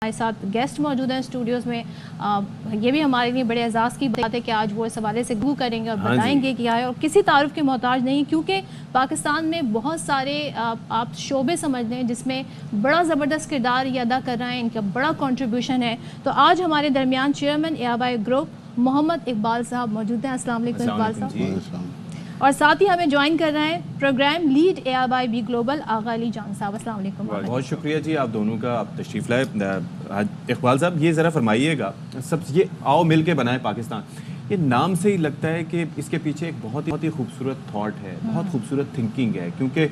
ہمارے ساتھ گیسٹ موجود ہیں اسٹوڈیوز میں. یہ بھی ہمارے لیے بڑے اعزاز کی بات ہے کہ آج وہ اس حوالے سے گفتگو کریں گے اور بتائیں گے کہ آئے اور کسی تعارف کے محتاج نہیں, کیونکہ پاکستان میں بہت سارے آپ شعبے سمجھ لیں جس میں بڑا زبردست کردار یہ ادا کر رہے ہیں, ان کا بڑا کنٹریبیوشن ہے. تو آج ہمارے درمیان چیئرمین ARY گروپ محمد اقبال صاحب موجود ہیں. السلام علیکم اقبال صاحب. اور ساتھ ہی ہمیں جوائن کر رہے ہیں پروگرام لیڈ ARY گلوبل آغا علی جان صاحب. السلام علیکم. بہت شکریہ جی آپ دونوں کا, آپ تشریف لائے. اقبال صاحب یہ ذرا فرمائیے گا, سب یہ آؤ مل کے بنائے پاکستان, یہ نام سے ہی لگتا ہے کہ اس کے پیچھے ایک بہت ہی خوبصورت تھاٹ ہے, بہت خوبصورت تھنکنگ ہے, کیونکہ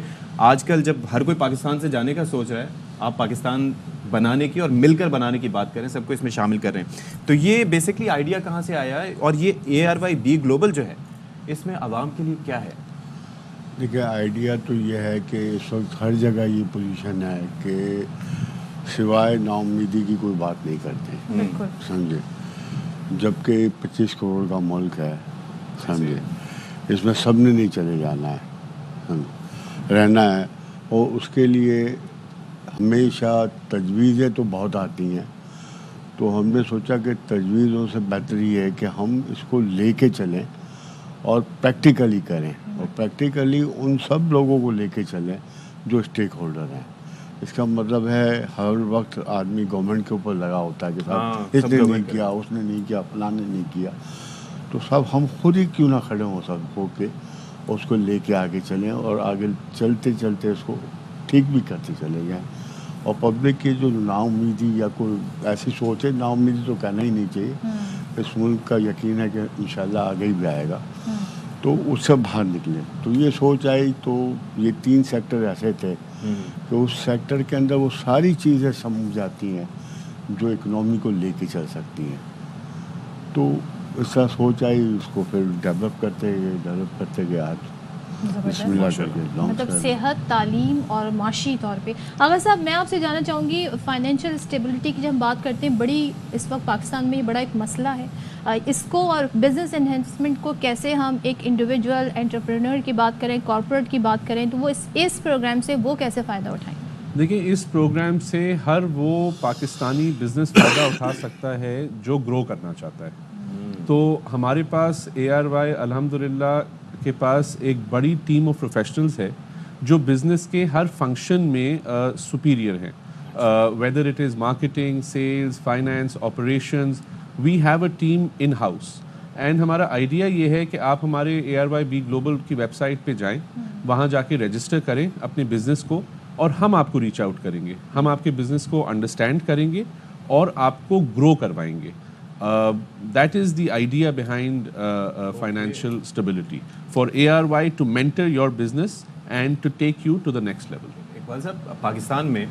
آج کل جب ہر کوئی پاکستان سے جانے کا سوچ رہا ہے, آپ پاکستان بنانے کی اور مل کر بنانے کی بات کریں, سب کو اس میں شامل کر رہے ہیں. تو یہ بیسکلی آئیڈیا کہاں سے آیا ہے, اور یہ ARY گلوبل جو ہے اس میں عوام کے لیے کیا ہے؟ دیکھیے آئیڈیا تو یہ ہے کہ اس وقت ہر جگہ یہ پوزیشن ہے کہ سوائے نا امیدی کی کوئی بات نہیں کرتے, سمجھے, جبکہ 25 کروڑ کا ملک ہے, سمجھے, اس میں سب نے نہیں چلے جانا ہے, رہنا ہے. اور اس کے لیے ہمیشہ تجویزیں تو بہت آتی ہیں, تو ہم نے سوچا کہ تجویزوں سے بہتر یہ ہے کہ ہم اس کو لے کے چلیں اور پریکٹیکلی کریں, اور پریکٹیکلی ان سب لوگوں کو لے کے چلیں جو اسٹیک ہولڈر ہیں. اس کا مطلب ہے ہر وقت آدمی گورنمنٹ کے اوپر لگا ہوتا ہے کہ صاحب اس نے نہیں کیا, اس نے نہیں کیا, فلاں نے نہیں کیا. تو سب ہم خود ہی کیوں نہ کھڑے ہوں سب ہو کے اس کو لے کے آگے چلیں, اور آگے چلتے چلتے اس کو ٹھیک بھی کرتے چلے جائیں. اور پبلک کی جو نا امیدی یا کوئی ایسی سوچ ہے, نا امیدی تو کہنا ہی نہیں چاہیے. اس ملک کا یقین ہے کہ انشاءاللہ آگے ہی بھی آئے گا, تو اس سے باہر نکلیں. تو یہ سوچ آئی, تو یہ 3 سیکٹر ایسے تھے کہ اس سیکٹر کے اندر وہ ساری چیزیں سمجھ جاتی ہیں جو اکنامی کو لے کے چل سکتی ہیں. تو اس طرح سوچ آئی, اس کو پھر ڈیولپ کرتے گئے آج بسم اللہ کر کے. مطلب صحت, تعلیم اور معاشی طور پہ. اگر صاحب میں آپ سے جاننا چاہوں گی, فائنینشیل اسٹیبلٹی کی جب ہم بات کرتے ہیں, بڑی اس وقت پاکستان میں یہ بڑا ایک مسئلہ ہے. اس کو اور بزنس انہینسمنٹ کو کیسے ہم ایک انڈیویجول انٹرپرینور کی بات کریں, کارپوریٹ کی بات کریں, تو وہ اس پروگرام سے وہ کیسے فائدہ اٹھائیں؟ دیکھیں, اس پروگرام سے ہر وہ پاکستانی بزنس فائدہ اٹھا سکتا ہے جو گرو کرنا چاہتا ہے. تو ہمارے پاس ARY الحمدللہ کے پاس ایک بڑی ٹیم آف پروفیشنلز ہے جو بزنس کے ہر فنکشن میں سپیریئر ہیں, whether it is marketing, sales, finance, operations. We have a team in house, and ہمارا آئیڈیا یہ ہے کہ آپ ہمارے ARY گلوبل کی ویب سائٹ پہ جائیں, وہاں جا کے رجسٹر کریں اپنے بزنس کو, اور ہم آپ کو ریچ آؤٹ کریں گے. ہم آپ کے بزنس کو انڈرسٹینڈ کریں گے اور آپ کو گرو کروائیں گے. That is the idea behind financial stability for ARY to mentor your business and to take you to the next level. Iqbal صاحب, پاکستان میں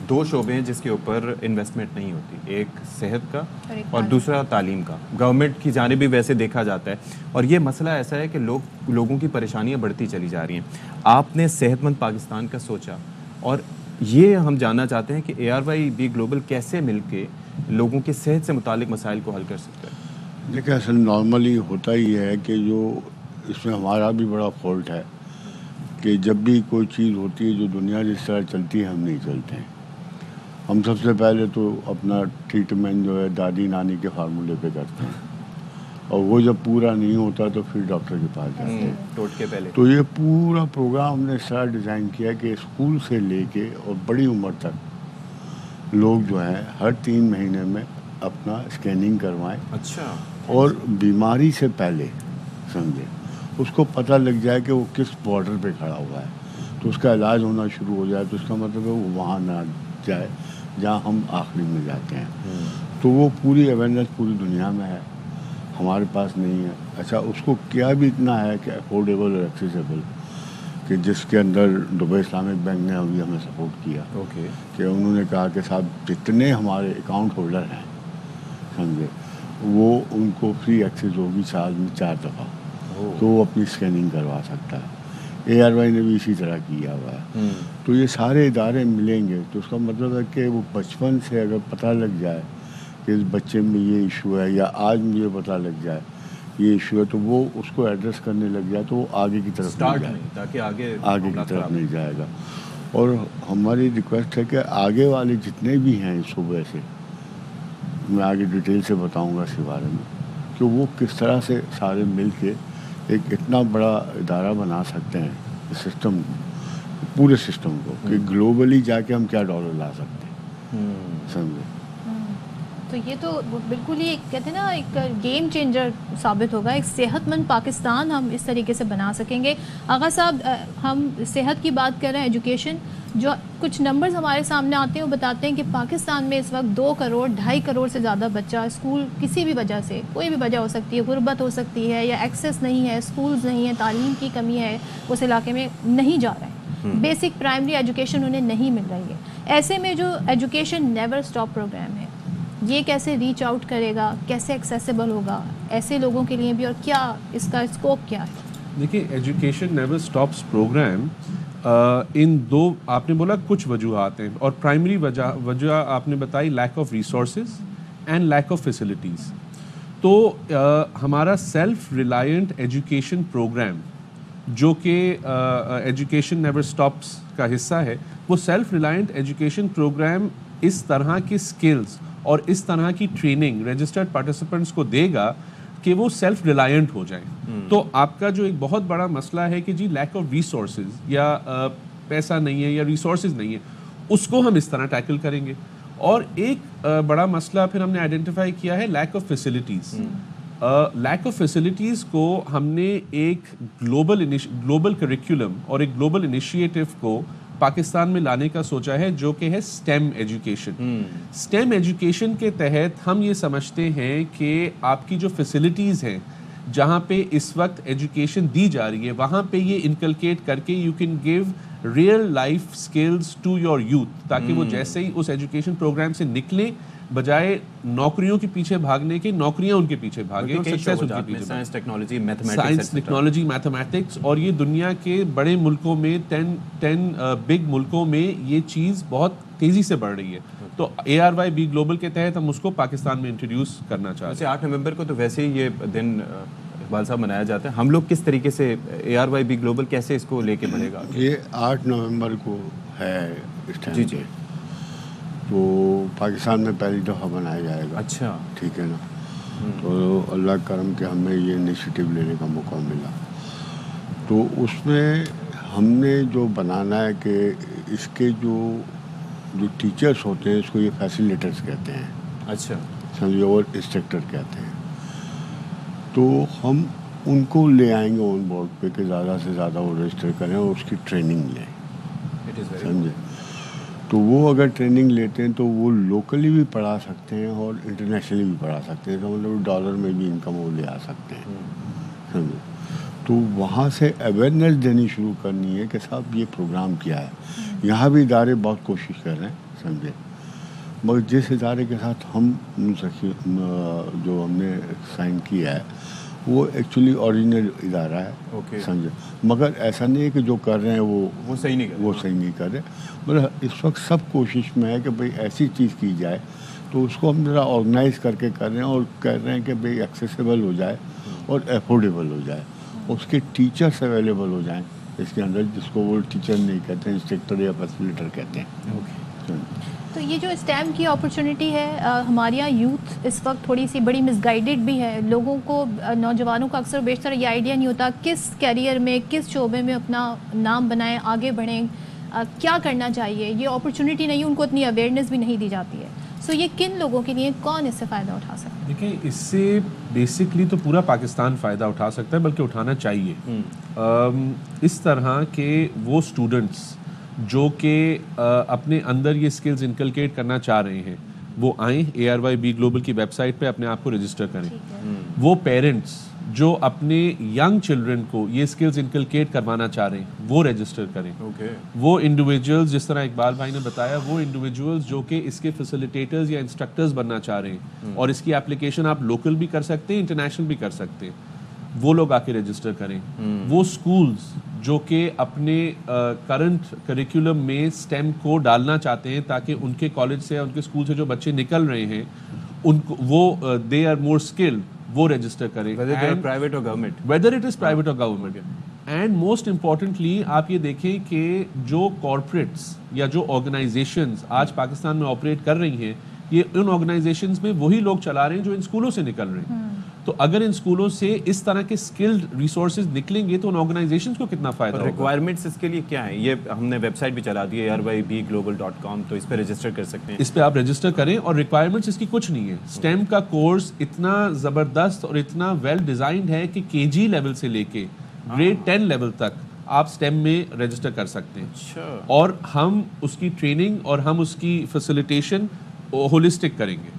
2 شعبے ہیں جس کے اوپر انویسٹمنٹ نہیں ہوتی, ایک صحت کا اور دوسرا تعلیم کا. گورنمنٹ کی جانب بھی ویسے دیکھا جاتا ہے, اور یہ مسئلہ ایسا ہے کہ لوگوں کی پریشانیاں بڑھتی چلی جا رہی ہیں. آپ نے صحت مند پاکستان کا سوچا, اور یہ ہم جاننا چاہتے ہیں کہ ARY گلوبل کیسے مل کے لوگوں کے صحت سے متعلق مسائل کو حل کر سکتا ہے. دیکھیں, اصل نارملی ہوتا ہی ہے کہ جو اس میں ہمارا بھی بڑا فالٹ ہے کہ جب بھی کوئی چیز ہوتی ہے جو دنیا جس طرح چلتی ہے ہم نہیں چلتے ہیں. ہم سب سے پہلے تو اپنا ٹریٹمنٹ جو ہے دادی نانی کے فارمولے پہ کرتے ہیں, اور وہ جب پورا نہیں ہوتا تو پھر ڈاکٹر کے پاس جاتے ہیں ٹوٹکے پہلے. تو یہ پورا پروگرام ہم نے اس طرح ڈیزائن کیا کہ اسکول سے لے کے اور بڑی عمر تک لوگ جو ہیں ہر 3 مہینے میں اپنا اسکیننگ کروائیں. اچھا. اور بیماری سے پہلے سمجھے اس کو پتہ لگ جائے کہ وہ کس بارڈر پہ کھڑا ہوا ہے, تو اس کا علاج ہونا شروع ہو جائے. تو اس کا مطلب ہے وہ وہاں نہ جائے جہاں ہم آخری میں جاتے ہیں. تو وہ پوری اویئرنیس پوری دنیا میں ہے, ہمارے پاس نہیں ہے. اچھا, اس کو کیا بھی اتنا ہے کہ افورڈیبل اور ایکسیسیبل, کہ جس کے اندر دبئی اسلامک بینک نے ابھی ہمیں سپورٹ کیا. کہ انہوں نے کہا کہ صاحب جتنے ہمارے اکاؤنٹ ہولڈر ہیں سمجھے, وہ ان کو فری ایکسیس ہوگی سال میں 4 دفعہ, تو وہ اپنی اسکیننگ کروا سکتا ہے. ARY نے بھی اسی طرح کیا ہوا ہے. تو یہ سارے ادارے ملیں گے, تو اس کا مطلب ہے کہ وہ بچپن سے اگر پتہ لگ جائے کہ اس بچے میں یہ ایشو ہے, یا آج مجھے پتہ لگ جائے یہ ایشو ہے, تو وہ اس کو ایڈریس کرنے لگ جائے تو وہ آگے کی طرف نہیں جائے, تاکہ آگے کی طرف نہیں جائے گا. اور ہماری ریکویسٹ ہے کہ آگے والے جتنے بھی ہیں اس صوبے سے میں آگے ڈیٹیل سے بتاؤں گا اس کے بارے میں کہ وہ کس طرح سے سارے مل کے ایک اتنا بڑا ادارہ بنا سکتے ہیں سسٹم، پورے سسٹم کو، کہ گلوبلی جا کے ہم کیا ڈالر لا سکتے ہیں، سمجھے؟ تو یہ تو بالکل ہی کہتے ہیں نا ایک گیم چینجر ثابت ہوگا، ایک صحت مند پاکستان ہم اس طریقے سے بنا سکیں گے. آغا صاحب، ہم صحت کی بات کر رہے ہیں، ایجوکیشن، جو کچھ نمبرز ہمارے سامنے آتے ہیں وہ بتاتے ہیں کہ پاکستان میں اس وقت 2 کروڑ 2.5 کروڑ سے زیادہ بچہ اسکول کسی بھی وجہ سے، کوئی بھی وجہ ہو سکتی ہے، غربت ہو سکتی ہے یا ایکسیس نہیں ہے، اسکولز نہیں ہیں، تعلیم کی کمی ہے، اس علاقے میں نہیں جا رہے ہیں، بیسک پرائمری ایجوکیشن انہیں نہیں مل رہی ہے. ایسے میں جو ایجوکیشن نیور اسٹاپ پروگرام ہے، یہ کیسے ریچ آؤٹ کرے گا، کیسے ایکسیسیبل ہوگا ایسے لوگوں کے لیے بھی، اور کیا اس کا اسکوپ کیا ہے؟ دیکھیے، ایجوکیشن نیور اسٹاپس پروگرام ان دو آپ نے بولا کچھ وجوہات ہیں، اور پرائمری وجہ آپ نے بتائی lack of resources and lack of facilities. تو ہمارا سیلف ریلائنٹ ایجوکیشن پروگرام جو کہ ایجوکیشن نیور اسٹاپس کا حصہ ہے، وہ سیلف ریلائنٹ ایجوکیشن پروگرام اس طرح کی سکلز اور اس طرح کی ٹریننگ رجسٹرڈ پارٹیسپینٹس کو دے گا کہ وہ سیلف ریلائنٹ ہو جائیں. تو آپ کا جو ایک بہت بڑا مسئلہ ہے کہ جی لیک آف ریسورسز یا پیسہ نہیں ہے یا ریسورسز نہیں ہے، اس کو ہم اس طرح ٹیکل کریں گے. اور ایک بڑا مسئلہ پھر ہم نے آئیڈینٹیفائی کیا ہے lack of facilities. Lack of facilities کو ہم نے ایک گلوبل کریکولم اور ایک گلوبل انیشیٹو کو پاکستان میں لانے کا سوچا ہے، جو کہ ہے STEM ایجوکیشن. STEM ایجوکیشن کے تحت ہم یہ سمجھتے ہیں کہ آپ کی جو فیسلٹیز ہیں جہاں پہ اس وقت ایجوکیشن دی جا رہی ہے، وہاں پہ یہ انکلکیٹ کر کے you can give real life skills to your youth, تاکہ وہ جیسے ہی اس ایجوکیشن پروگرام سے نکلیں، بجائے نوکریوں کے پیچھے بھاگنے کے، نوکریاں ان کے پیچھے بھاگیں، سکسیس ان کے پیچھے، سائنس ٹیکنالوجی میتھمیٹکس. اور یہ دنیا کے بڑے ملکوں میں 10 بگ ملکوں میں یہ چیز بہت تیزی سے بڑھ رہی ہے. تو ARYB گلوبل کے تحت ہم اس کو پاکستان میں انٹروڈیوس کرنا چاہتے ہیں. 8 نومبر کو تو ویسے ہی یہ دن اقبال صاحب منایا جاتا ہے. ہم لوگ کس طریقے سے ARYB گلوبل کیسے اس کو لے کے بڑھے گا؟ یہ 8 نومبر کو ہے اس ٹائم. جی. تو پاکستان میں پہلی دفعہ منایا جائے گا. اچھا، ٹھیک ہے نا. تو اللہ کرم کہ ہمیں یہ انیشیٹو لینے کا موقع ملا. تو اس میں ہم نے جو بنانا ہے کہ اس کے جو ٹیچرس ہوتے ہیں، اس کو یہ فیسیلیٹرز کہتے ہیں. اچھا، سمجھے، اور انسٹرکٹر کہتے ہیں. تو ہم ان کو لے آئیں گے آن بورڈ پہ کہ زیادہ سے زیادہ وہ رجسٹر کریں اور اس کی ٹریننگ لیں، سمجھے. تو وہ اگر ٹریننگ لیتے ہیں تو وہ لوکلی بھی پڑھا سکتے ہیں اور انٹرنیشنلی بھی پڑھا سکتے ہیں. تو مطلب ڈالر میں بھی انکم وہ لے آ سکتے ہیں، سمجھے. تو وہاں سے اویئرنیس دینی شروع کرنی ہے کہ صاحب یہ پروگرام کیا ہے. یہاں بھی ادارے بہت کوشش کر رہے ہیں، سمجھے. مگر جس ادارے کے ساتھ ہم جو ہم نے سائن کیا ہے وہ ایکچولی اوریجنل ادارہ ہے، سمجھے. مگر ایسا نہیں ہے کہ جو کر رہے ہیں وہ صحیح نہیں کر رہے. مطلب اس وقت سب کوشش میں ہے کہ بھئی ایسی چیز کی جائے، تو اس کو ہم ذرا آرگنائز کر کے کر رہے ہیں اور کہہ رہے ہیں کہ بھئی ایکسیسیبل ہو جائے اور افورڈیبل ہو جائے. اس کے ٹیچرس اویلیبل ہو جائیں اس کے اندر، جس کو وہ ٹیچر نہیں کہتے ہیں، انسٹرکٹر یا فیسیلیٹر کہتے ہیں. تو یہ جو STEM کی اپرچونٹی ہے، ہمارے یہاں یوتھ اس وقت تھوڑی سی بڑی مس گائیڈڈ بھی ہے. لوگوں کو، نوجوانوں کو اکثر بیشتر یہ آئیڈیا نہیں ہوتا کس کیریئر میں، کس شعبے میں اپنا نام بنائیں، آگے بڑھیں، کیا کرنا چاہیے. یہ اپرچونٹی نہیں، ان کو اتنی اویئرنیس بھی نہیں دی جاتی ہے. سو یہ کن لوگوں کے لیے، کون اس سے فائدہ اٹھا سکتا ہے؟ دیکھیں، اس سے بیسکلی تو پورا پاکستان فائدہ اٹھا سکتا ہے، بلکہ اٹھانا چاہیے. اس طرح کے وہ اسٹوڈنٹس جو کہ اپنے اندر یہ سکلز انکلکیٹ کرنا چاہ رہے ہیں، وہ آئیں ARYB گلوبل کی ویب سائٹ پہ اپنے آپ کو رجسٹر کریں. وہ پیرنٹس جو اپنے ینگ چلڈرن کو یہ سکلز انکلکیٹ کروانا چاہ رہے ہیں، وہ رجسٹر کریں. وہ انڈیویجولز، جس طرح اقبال بھائی نے بتایا، وہ انڈیویجولز جو کہ اس کے فیسیلیٹیٹرز یا انسٹرکٹرز بننا چاہ رہے ہیں، اور اس کی اپلیکیشن آپ لوکل بھی کر سکتے ہیں، انٹرنیشنل بھی کر سکتے ہیں، وہ لوگ آ کے رجسٹر کریں. وہ سکولز جو کہ اپنے کرنٹ کریکولم میں STEM کو ڈالنا چاہتے ہیں تاکہ ان کے کالج سے یا ان کے اسکول سے جو بچے نکل رہے ہیں ان کو وہ دے آر مور اسکلڈ، وہ رجسٹر کریں، whether it is private or government. And most importantly آپ یہ دیکھیں کہ جو کارپوریٹس یا جو آرگنائزیشنز آج پاکستان میں آپریٹ کر رہی ہیں، یہ ان آرگنائزیشنز میں وہی لوگ چلا رہے ہیں جو ان اسکولوں سے نکل رہے ہیں. تو اگر ان اسکولوں سے اس طرح کے اسکلڈ ریسورسز نکلیں گے تو ان آرگنائزیشنز کو کتنا فائدہ ہوگا. ریکوائرمنٹس اس کے لیے کیا ہیں؟ یہ ہم نے ویب سائٹ بھی چلا دی ہے ARYBglobal.com, تو اس پہ رجسٹر کر سکتے ہیں. اس پہ آپ رجسٹر کریں, اور ریکوائرمنٹس اس کی کچھ نہیں ہے. اسٹیم کا کورس اتنا زبردست اور اتنا ویل ڈیزائنڈ ہے کہ KG لیول سے لے کے گریڈ 10 لیول تک آپ اسٹیم میں رجسٹر کر سکتے ہیں. اور ہم اس کی ٹریننگ اور ہم اس کی فیسیلیٹیشن ہولسٹک کریں گے.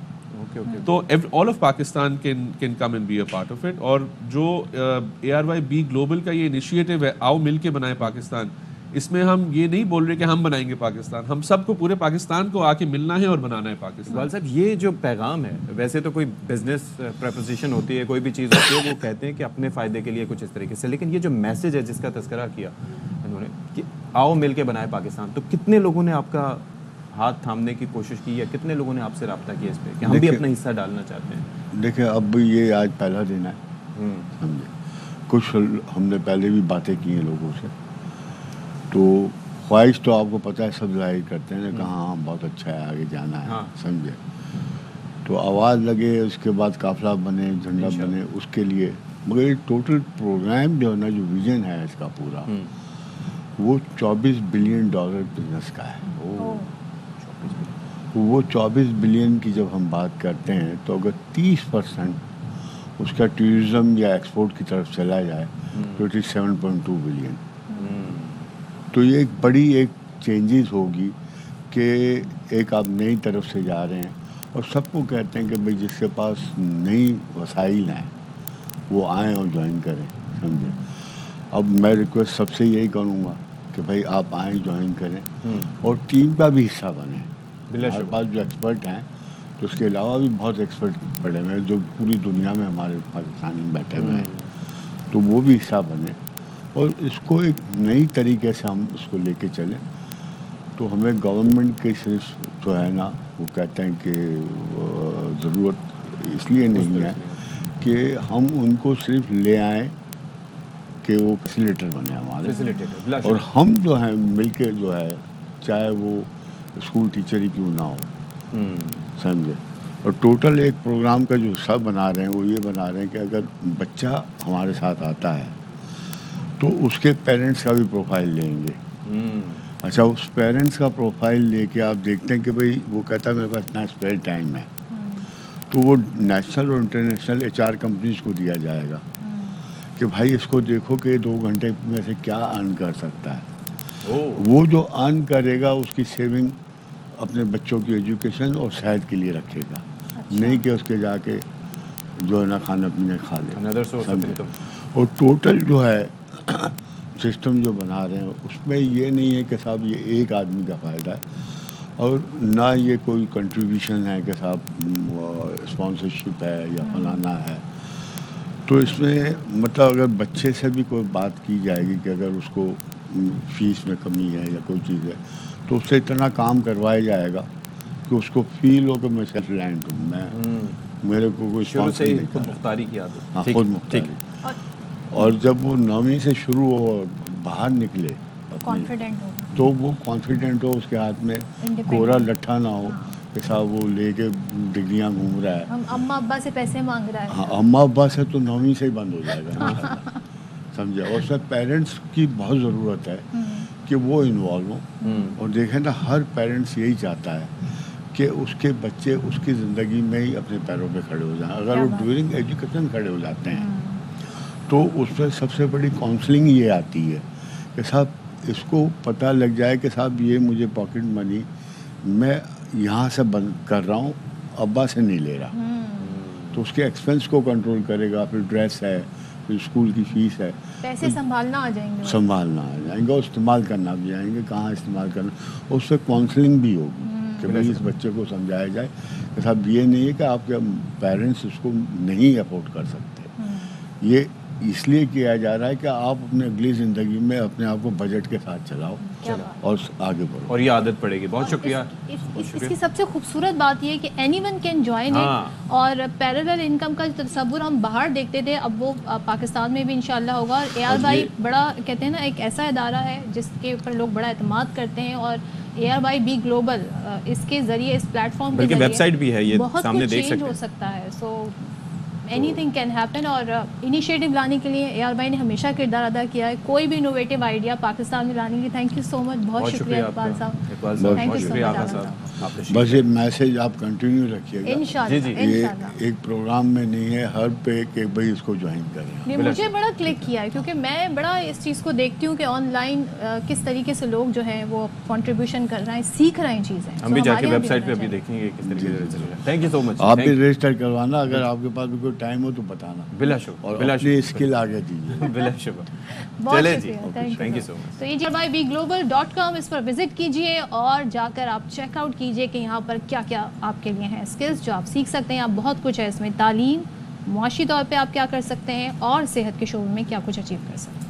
تو all of Pakistan can come and be a part of it. اور جو ARYB گلوبل کا یہ انیشیٹو ہے, آؤ مل کے بنائیں پاکستان, اس میں ہم یہ نہیں بول رہے کہ ہم بنائیں گے پاکستان, ہم سب کو پورے پاکستان کو آ کے ملنا ہے اور بنانا ہے پاکستان. اقبال صاحب, یہ جو پیغام ہے, ویسے تو کوئی بزنس پریپوزیشن ہوتی ہے, کوئی بھی چیز ہوتی ہے, وہ کہتے ہیں کہ اپنے فائدے کے لیے کچھ اس طریقے سے, لیکن یہ جو میسج ہے جس کا تذکرہ کیا انہوں نے کہ آؤ مل کے بنائے پاکستان, تو کتنے لوگوں نے آپ کا ہاتھ تھامنے کی کوشش کی ہے, کتنے لوگوں نے آپ سے رابطہ کیا اس پہ کہ ہم بھی اپنا حصہ ڈالنا چاہتے ہیں؟ دیکھیں, اب یہ آج پہلا دن ہے, سمجھے. کچھ ہم نے پہلے بھی باتیں کی ہیں لوگوں سے, تو خواہش تو آپ کو پتہ ہے سب ظاہر کرتے ہیں کہ ہاں بہت اچھا ہے, آگے جانا ہے, سمجھے. تو آواز لگے, اس کے بعد قافلہ بنے, جھنڈا بنے, اس کے لیے. مگر یہ ٹوٹل پروگرام جو ہے نا, جو ویژن ہے اس کا پورا, وہ $24 بلین بزنس کا ہے. وہ 24 بلین کی جب ہم بات کرتے ہیں, تو اگر 30% اس کا ٹورزم یا ایکسپورٹ کی طرف چلا جائے تو 7.2 بلین. تو یہ ایک بڑی ایک چینجز ہوگی کہ ایک آپ نئی طرف سے جا رہے ہیں, اور سب کو کہتے ہیں کہ بھئی جس کے پاس نئی وسائل ہیں وہ آئیں اور جوائن کریں, سمجھے. اب میں ریکویسٹ سب سے یہی کروں گا کہ بھائی آپ آئیں, جوائن کریں, اور ٹیم کا بھی حصہ بنیں. ہمارے پاس جو ایکسپرٹ ہیں, تو اس کے علاوہ بھی بہت ایکسپرٹ پڑے ہوئے ہیں جو پوری دنیا میں ہمارے پاکستان میں بیٹھے ہوئے ہیں, تو وہ بھی حصہ بنے, اور اس کو ایک نئی طریقے سے ہم اس کو لے کے چلیں. تو ہمیں گورنمنٹ کے صرف جو ہے نا, وہ کہتے ہیں کہ ضرورت اس لیے نہیں ہے کہ ہم ان کو صرف لے آئیں کہ وہ فیسیلیٹر بنے ہمارے, اور ہم جو ہیں مل کے جو ہے, چاہے وہ اسکول ٹیچر ہی کیوں نہ ہو, سمجھے. اور ٹوٹل ایک پروگرام کا جو حصہ بنا رہے ہیں وہ یہ بنا رہے ہیں کہ اگر بچہ ہمارے ساتھ آتا ہے تو اس کے پیرنٹس کا بھی پروفائل لیں گے. اچھا, اس پیرنٹس کا پروفائل لے کے آپ دیکھتے ہیں کہ بھئی وہ کہتا ہے میرے پاس اتنا اسپیئر ٹائم ہے, تو وہ نیشنل اور انٹرنیشنل HR کمپنیز کو دیا جائے گا کہ بھائی اس کو دیکھو کہ 2 گھنٹے میں سے کیا ارن کر سکتا ہے. وہ جو ارن کرے گا اس کی سیونگ اپنے بچوں کی ایجوکیشن اور صحت کے لیے رکھے گا, نہیں کہ اس کے جا کے جو ہے نا کھانا پینے کھا لے. اور ٹوٹل جو ہے سسٹم جو بنا رہے ہیں اس میں یہ نہیں ہے کہ صاحب یہ ایک آدمی کا فائدہ ہے, اور نہ یہ کوئی کنٹریبیوشن ہے کہ صاحب اسپانسرشپ ہے یا فلانا ہے. تو اس میں مطلب اگر بچے سے بھی کوئی بات کی جائے گی کہ اگر اس کو فیس میں کمی ہے یا کوئی چیز ہے, تو اس سے اتنا کام کروایا جائے گا کہ اس کو فیل ہو کہ میں سیلف ریلائنٹ ہوں, میں میرے کو کوئی اسپانسر نہیں کر رہا, خود مختاری. اور جب وہ 9ویں سے شروع ہو, باہر نکلے تو وہ کانفیڈنٹ ہو, اس کے ہاتھ میں کورا لٹھا نہ ہو کہ صاحب وہ لے کے ڈگریاں گھوم رہا ہے, اماں ابا سے پیسے مانگ رہا ہے. ہاں, اماں ابا سے تو 9ویں سے ہی بند ہو جائے گا, سمجھے. اور اس میں پیرنٹس کی بہت ضرورت ہے کہ وہ انوالو ہوں. اور دیکھیں نا, ہر پیرنٹس یہی چاہتا ہے کہ اس کے بچے اس کی زندگی میں ہی اپنے پیروں پہ کھڑے ہو جائیں. اگر وہ ڈیورنگ ایجوکیشن کھڑے ہو جاتے ہیں تو اس میں سب سے بڑی کاؤنسلنگ یہ آتی ہے کہ صاحب اس کو پتہ لگ جائے کہ صاحب یہ مجھے پاکٹ منی میں یہاں سے بند کر رہا ہوں, ابا سے نہیں لے رہا. تو اس کے ایکسپینس کو کنٹرول کرے گا, پھر ڈریس ہے, پھر اسکول کی فیس ہے, پیسے سنبھالنا آ جائیں گے, اور استعمال کرنا بھی آئیں گے, کہاں استعمال کرنا. اس سے کاؤنسلنگ بھی ہوگی کہ بھائی اس بچے کو سمجھایا جائے کہ صاحب یہ نہیں ہے کہ آپ کے پیرنٹس اس کو نہیں افورڈ کر سکتے, اس لیے کیا جا رہا ہے کہ آپ اپنے اگلی زندگی میں اپنے آپ کو بجٹ کے ساتھ چلاؤ اور آگے بڑھو، اور یہ عادت پڑے گی. بہت شکریہ. اس کی سب سے خوبصورت بات یہ ہے کہ any one can join it. اور پیرلل انکم کا جو تصور ہم باہر دیکھتے تھے اب وہ پاکستان میں بھی انشاءاللہ ہوگا. اور اے آر وائی بڑا کہتے ہیں نا ایک ایسا ادارہ ہے جس کے اوپر لوگ بڑا اعتماد کرتے ہیں. اور اے آر وائی بی گلوبل اس کے ذریعے اس پلیٹ فارم کے ذریعے ویب سائٹ بھی ہے، یہ بہت سامنے کچھ دیکھ چینج سکتے ہو ہیں. سکتا ہے. So any thing can happen. اور انیشیٹو لانے کے لیے اے آر وائی نے ہمیشہ کردار ادا کیا ہے. کوئی بھی انوویٹیو آئیڈیا پاکستان میں لانے کے لیے تھینک یو سو مچ. بہت شکریہ اقبال صاحب. اقبال صاحب Thank you بہت so شکریہ. much, آغا آغا صاحب بس یہ میسج آپ کنٹینیو رکھیے گا. انشاءاللہ یہ انشاءاللہ. ایک پروگرام میں نہیں ہے ہر پہ کہ بھائی اس کو جوائن کریں. نہیں مجھے بڑا کلک کیا ہے کیونکہ میں بڑا اس چیز کو دیکھتی ہوں کہ آن لائن کس طریقے سے لوگ جو ہیں وہ کنٹریبیوشن کر رہے ہیں، سیکھ رہے ہیں چیزیں. ہم بھی جا کے ویب سائٹ پہ ابھی دیکھیں گے کس طریقے سے چل رہا ہے. تھینک یو سو مچ. آپ بھی رجسٹر کروانا، اگر آپ کے پاس بھی کوئی ٹائم ہو تو بتانا. بلا شکر. اور اپنی اسکل آگے دیجیے. بلا شکر. بہت چلے جی، شکریہ. تھینک یو سو مچ. تو یہ GRYBglobal.com اس پر وزٹ کیجئے اور جا کر آپ چیک آؤٹ کیجئے کہ یہاں پر کیا کیا آپ کے لیے ہیں اسکلز جو آپ سیکھ سکتے ہیں. آپ بہت کچھ ہے اس میں، تعلیم، معاشی طور پہ آپ کیا کر سکتے ہیں اور صحت کے شعبے میں کیا کچھ اچیو کر سکتے ہیں.